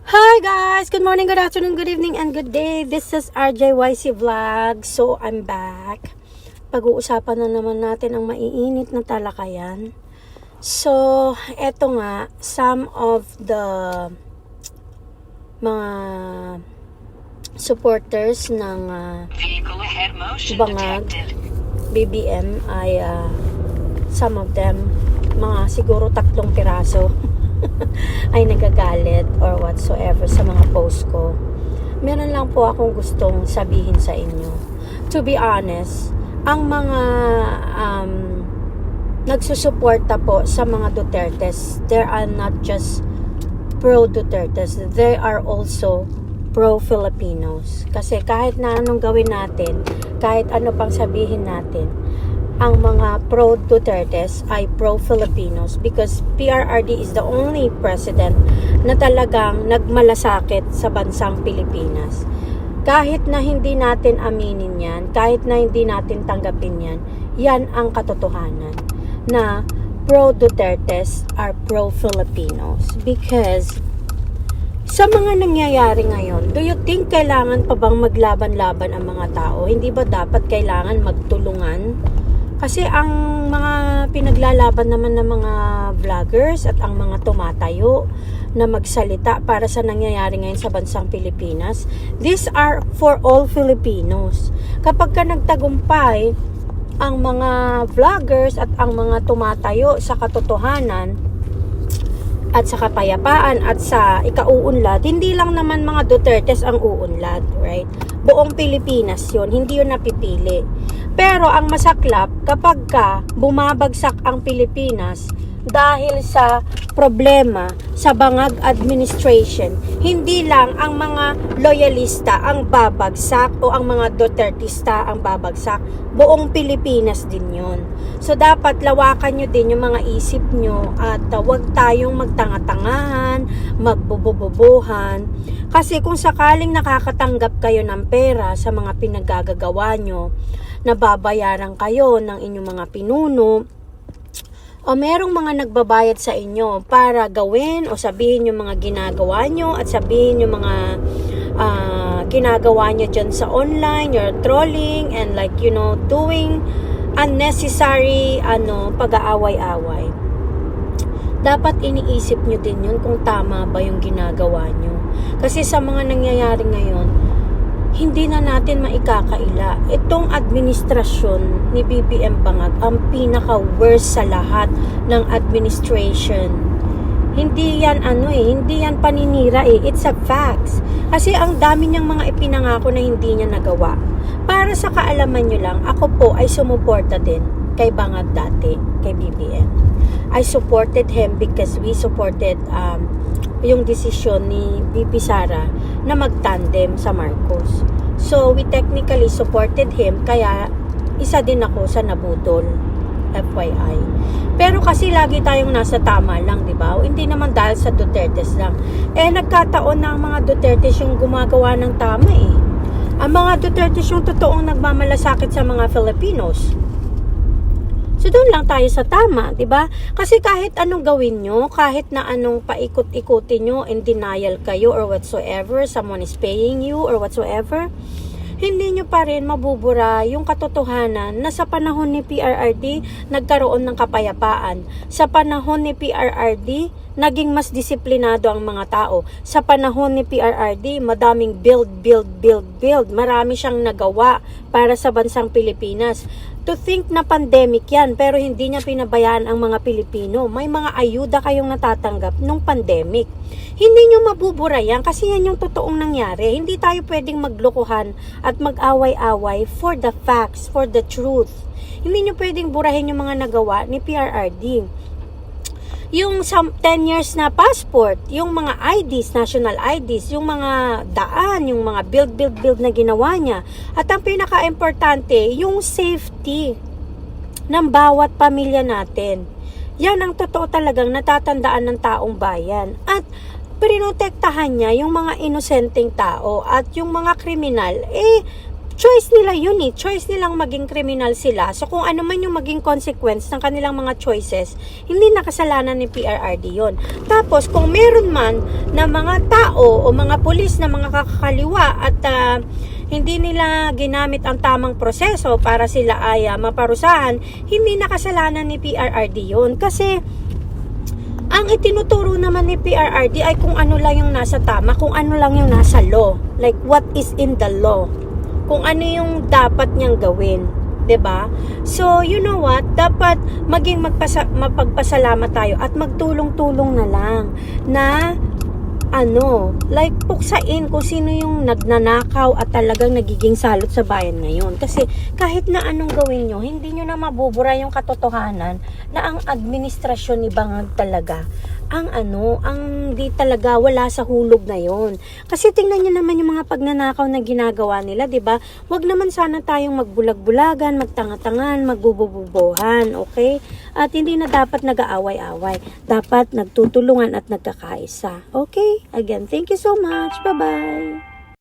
Hi guys! Good morning, good afternoon, good evening, and good day. This is RJYC Vlog. So, I'm back. Pag-uusapan na naman natin ang maiinit na talakayan. So, eto nga, some of the mga supporters ng Bangag BBM ay some of them, mga siguro 3 piraso ay nagagalit or whatsoever sa mga post ko. Meron lang po akong gustong sabihin sa inyo. To be honest, ang mga nagsusuporta po sa mga Dutertes, there are not just pro-Dutertes, they are also pro-Filipinos. Kasi kahit na anong gawin natin, kahit ano pang sabihin natin, ang mga pro-Dutertes ay pro-Filipinos because PRRD is the only president na talagang nagmalasakit sa bansang Pilipinas. Kahit na hindi natin aminin yan, kahit na hindi natin tanggapin yan, yan ang katotohanan na pro-Dutertes are pro-Filipinos. Because sa mga nangyayari ngayon, do you think kailangan pa bang maglaban-laban ang mga tao? Hindi ba dapat kailangan magtulungan? Kasi ang mga pinaglalaban naman ng mga vloggers at ang mga tumatayo na magsalita para sa nangyayari ngayon sa bansang Pilipinas, these are for all Filipinos. Kapag ka nagtagumpay ang mga vloggers at ang mga tumatayo sa katotohanan at sa kapayapaan at sa ikauunlad, hindi lang naman mga Dutertes ang uunlad, right? Buong Pilipinas yun, hindi yun napipili. Pero ang masaklap, kapag ka bumabagsak ang Pilipinas dahil sa problema sa Bangag administration, hindi lang ang mga loyalista ang babagsak o ang mga Dutertista ang babagsak, buong Pilipinas din yun. So dapat lawakan nyo din yung mga isip nyo at huwag tayong magtanga-tangahan, magbubububuhan. Kasi kung sakaling nakakatanggap kayo ng pera sa mga pinaggagawa nyo, nababayaran kayo ng inyong mga pinuno, o merong mga nagbabayad sa inyo para gawin o sabihin yung mga ginagawa nyo at sabihin yung mga ginagawa nyo dyan sa online, you're trolling and like, you know, doing unnecessary pag-aaway-away. Dapat iniisip nyo din yun kung tama ba yung ginagawa nyo. Kasi sa mga nangyayari ngayon, hindi na natin maikakaila. Itong administrasyon ni BBM Bangag ang pinaka-worst sa lahat ng administration. Hindi yan hindi yan paninira It's a facts. Kasi ang dami niyang mga ipinangako na hindi niya nagawa. Para sa kaalaman nyo lang, ako po ay sumuporta din kay Bangag dati, kay BBM. I supported him because we supported yung desisyon ni BP Sara na magtandem sa Marcos. So, we technically supported him, kaya isa din ako sa nabudol, FYI. Pero kasi lagi tayong nasa tama lang, di ba? Hindi naman dahil sa Dutertes lang. Nagkataon na ang mga Dutertes yung gumagawa ng tama Ang mga Dutertes yung totoong nagmamalasakit sa mga Filipinos. So, doon lang tayo sa tama, di ba? Kasi kahit anong gawin nyo, kahit na anong paikot-ikutin nyo, in denial kayo or whatsoever, someone is paying you or whatsoever, hindi nyo pa rin mabubura yung katotohanan na sa panahon ni PRRD, nagkaroon ng kapayapaan. Sa panahon ni PRRD, naging mas disiplinado ang mga tao. Sa panahon ni PRRD, madaming build. Marami siyang nagawa para sa bansang Pilipinas. To think na pandemic yan, pero hindi niya pinabayaan ang mga Pilipino. May mga ayuda kayong natatanggap nung pandemic. Hindi nyo mabubura yan kasi yan yung totoong nangyari. Hindi tayo pwedeng maglokohan at mag-away-away for the facts, for the truth. Hindi nyo pwedeng burahin yung mga nagawa ni PRRD. Yung 10 years na passport, yung mga IDs, national IDs, yung mga daan, yung mga build na ginawa niya. At ang pinaka-importante, yung safety ng bawat pamilya natin. Yan ang totoo talagang natatandaan ng taong bayan. At pinotektahan niya yung mga inosenteng tao at yung mga kriminal, choice nila yun eh. Choice nilang maging criminal sila. So, kung ano man yung maging consequence ng kanilang mga choices, hindi nakasalanan ni PRRD yun. Tapos, kung meron man na mga tao o mga pulis na mga kakakaliwa at hindi nila ginamit ang tamang proseso para sila ay maparusahan, hindi nakasalanan ni PRRD yun. Kasi, ang itinuturo naman ni PRRD ay kung ano lang yung nasa tama, kung ano lang yung nasa law. Like, what is in the law. Kung ano yung dapat niyang gawin, 'di ba? So, you know what? Dapat maging mapagpasalamat tayo at magtulong-tulong na lang na like puksain kung sino yung nagnanakaw at talagang nagiging salot sa bayan ngayon. Kasi kahit na anong gawin nyo, hindi nyo na mabubura yung katotohanan na ang administrasyon ni Bangag talaga ang di talaga wala sa hulog na yon. Kasi tingnan niyo naman yung mga pagnanakaw na ginagawa nila, 'di ba? Huwag naman sana tayong magbulag-bulagan, magtanga-tangan, magbubububuhan, okay? At hindi na dapat nag-aaway-away. Dapat nagtutulungan at nagkakaisa. Okay? Again, thank you so much. Bye-bye.